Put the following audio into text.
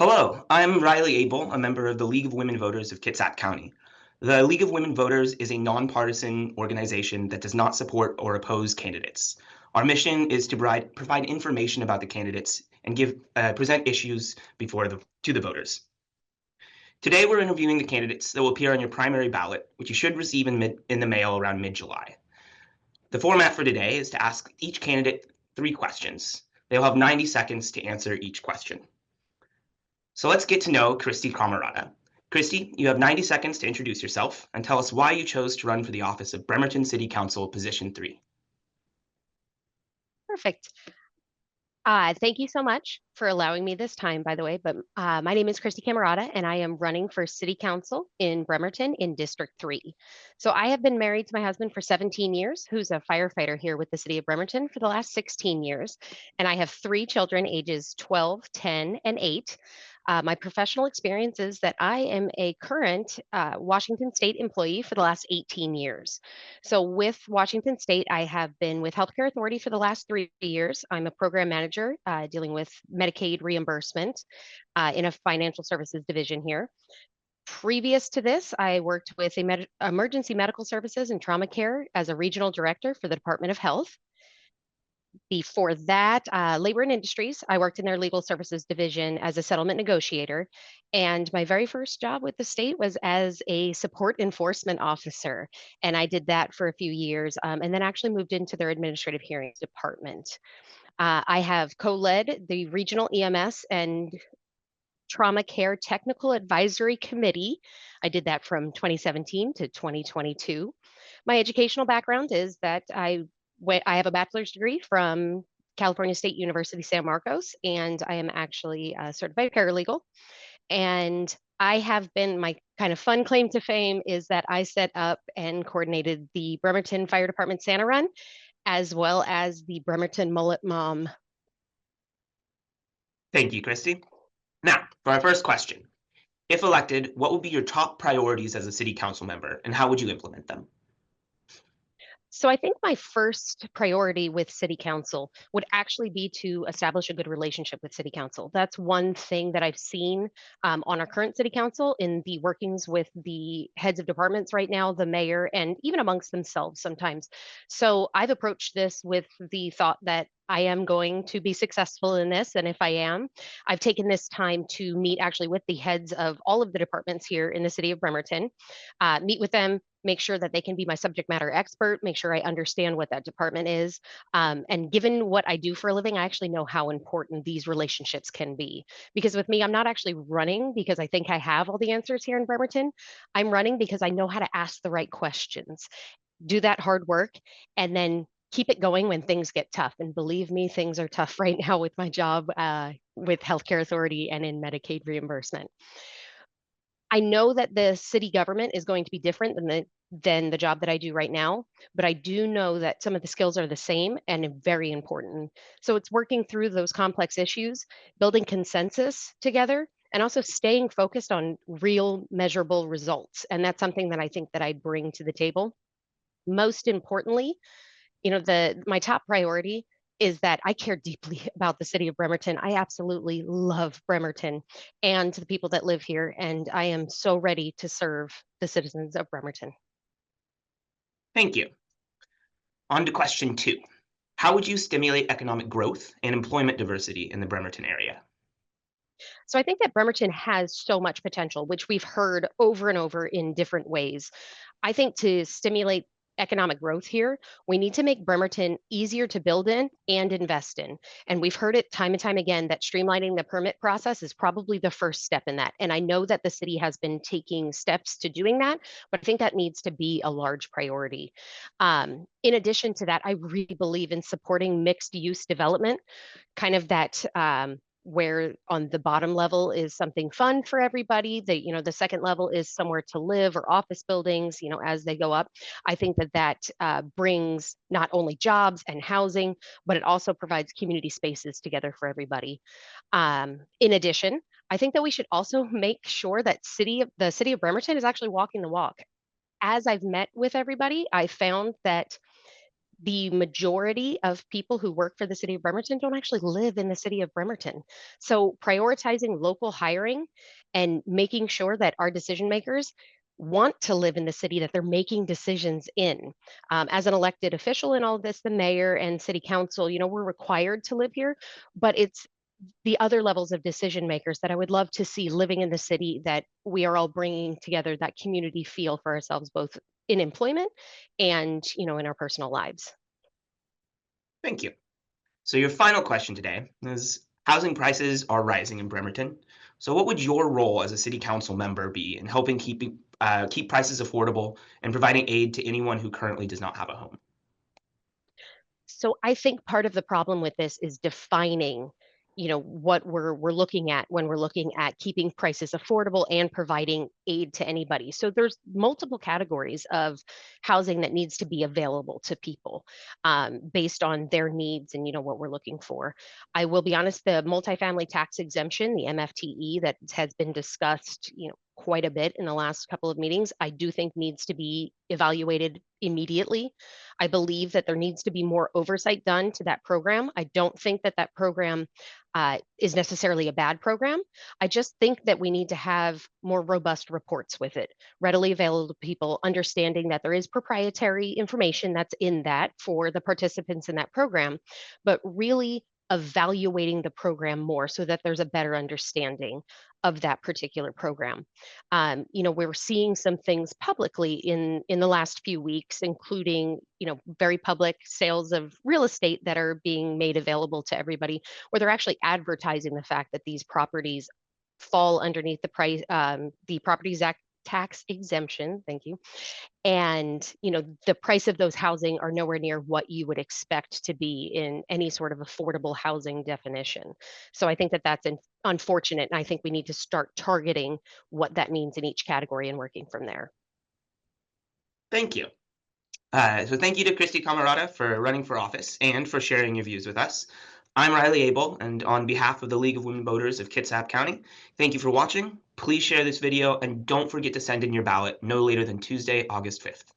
Hello, I'm Riley Abel, a member of the League of Women Voters of Kitsap County. The League of Women Voters is a nonpartisan organization that does not support or oppose candidates. Our mission is to provide information about the candidates and present issues to the voters. Today, we're interviewing the candidates that will appear on your primary ballot, which you should receive in the mail around mid-July. The format for today is to ask each candidate 3 questions. They'll have 90 seconds to answer each question. So let's get to know Christy Cammarata. Christy, you have 90 seconds to introduce yourself and tell us why you chose to run for the office of Bremerton City Council Position 3. Perfect. Thank you so much for allowing me this time, by the way. But my name is Christy Cammarata, and I am running for City Council in Bremerton in District 3. So I have been married to my husband for 17 years, who's a firefighter here with the City of Bremerton for the last 16 years. And I have 3 children, ages 12, 10, and 8. My professional experience is that I am a current Washington State employee for the last 18 years. So with Washington State, I have been with Healthcare Authority for the last 3 years. I'm a program manager dealing with Medicaid reimbursement in a financial services division here. Previous to this, I worked with emergency medical services and trauma care as a regional director for the Department of Health. Before that, labor and industries, I worked in their legal services division as a settlement negotiator. And my very first job with the state was as a support enforcement officer. And I did that for a few years and then actually moved into their administrative hearings department. I have co-led the regional EMS and trauma care technical advisory committee. I did that from 2017 to 2022. My educational background is that I have a bachelor's degree from California State University, San Marcos, and I am actually a certified paralegal. And I have been, my kind of fun claim to fame is that I set up and coordinated the Bremerton Fire Department Santa Run, as well as the Bremerton Mullet Mom. Thank you, Christy. Now, for our first question. If elected, what would be your top priorities as a city council member, and how would you implement them? So I think my first priority with City Council would actually be to establish a good relationship with City Council. That's one thing that I've seen on our current City Council in the workings with the heads of departments right now, the mayor, and even amongst themselves sometimes. So I've approached this with the thought that I am going to be successful in this. And if I am, I've taken this time to meet actually with the heads of all of the departments here in the city of Bremerton, meet with them, make sure that they can be my subject matter expert, make sure I understand what that department is. And given what I do for a living, I actually know how important these relationships can be. Because with me, I'm not actually running because I think I have all the answers here in Bremerton. I'm running because I know how to ask the right questions, do that hard work, and then keep it going when things get tough. And believe me, things are tough right now with my job with Healthcare Authority and in Medicaid reimbursement. I know that the city government is going to be different than the job that I do right now, but I do know that some of the skills are the same and very important. So it's working through those complex issues, building consensus together, and also staying focused on real measurable results. And that's something that I think that I bring to the table. Most importantly, my top priority is that I care deeply about the city of Bremerton. I absolutely love Bremerton and the people that live here, and I am so ready to serve the citizens of Bremerton. Thank you. On to question 2. How would you stimulate economic growth and employment diversity in the Bremerton area? So I think that Bremerton has so much potential, which we've heard over and over in different ways. I think to stimulate economic growth here, we need to make Bremerton easier to build in and invest in. And we've heard it time and time again that streamlining the permit process is probably the first step in that. And I know that the city has been taking steps to doing that, but I think that needs to be a large priority. In addition to that, I really believe in supporting mixed use development, kind of that where on the bottom level is something fun for everybody. The second level is somewhere to live or office buildings, as they go up. I think that brings not only jobs and housing, but it also provides community spaces together for everybody. In addition, I think that we should also make sure that the city of Bremerton is actually walking the walk. As I've met with everybody, I found that the majority of people who work for the city of Bremerton don't actually live in the city of Bremerton. So prioritizing local hiring and making sure that our decision makers want to live in the city that they're making decisions in. As an elected official in all of this, the mayor and city council, we're required to live here, but it's the other levels of decision makers that I would love to see living in the city, that we are all bringing together that community feel for ourselves, both in employment and, in our personal lives. Thank you. So your final question today is housing prices are rising in Bremerton. So what would your role as a city council member be in helping keep prices affordable and providing aid to anyone who currently does not have a home? So I think part of the problem with this is defining, what we're looking at when we're looking at keeping prices affordable and providing aid to anybody. So there's multiple categories of housing that needs to be available to people, based on their needs and what we're looking for. I will be honest, the multifamily tax exemption, the MFTE, that has been discussed, quite a bit in the last couple of meetings, I do think needs to be evaluated immediately. I believe that there needs to be more oversight done to that program. I don't think that that program is necessarily a bad program. I just think that we need to have more robust reports with it, readily available to people, understanding that there is proprietary information that's in that for the participants in that program, but really evaluating the program more so that there's a better understanding of that particular program. We're seeing some things publicly in the last few weeks, including, very public sales of real estate that are being made available to everybody, where they're actually advertising the fact that these properties fall underneath the Properties Act tax exemption. Thank you. And the price of those housing are nowhere near what you would expect to be in any sort of affordable housing definition. So I think that that's unfortunate, and I think we need to start targeting what that means in each category and working from there. Thank you. So thank you to Christy Cammarata for running for office and for sharing your views with us. I'm Riley Abel, and on behalf of the League of Women Voters of Kitsap County, thank you for watching. Please share this video and don't forget to send in your ballot no later than Tuesday, August 5th.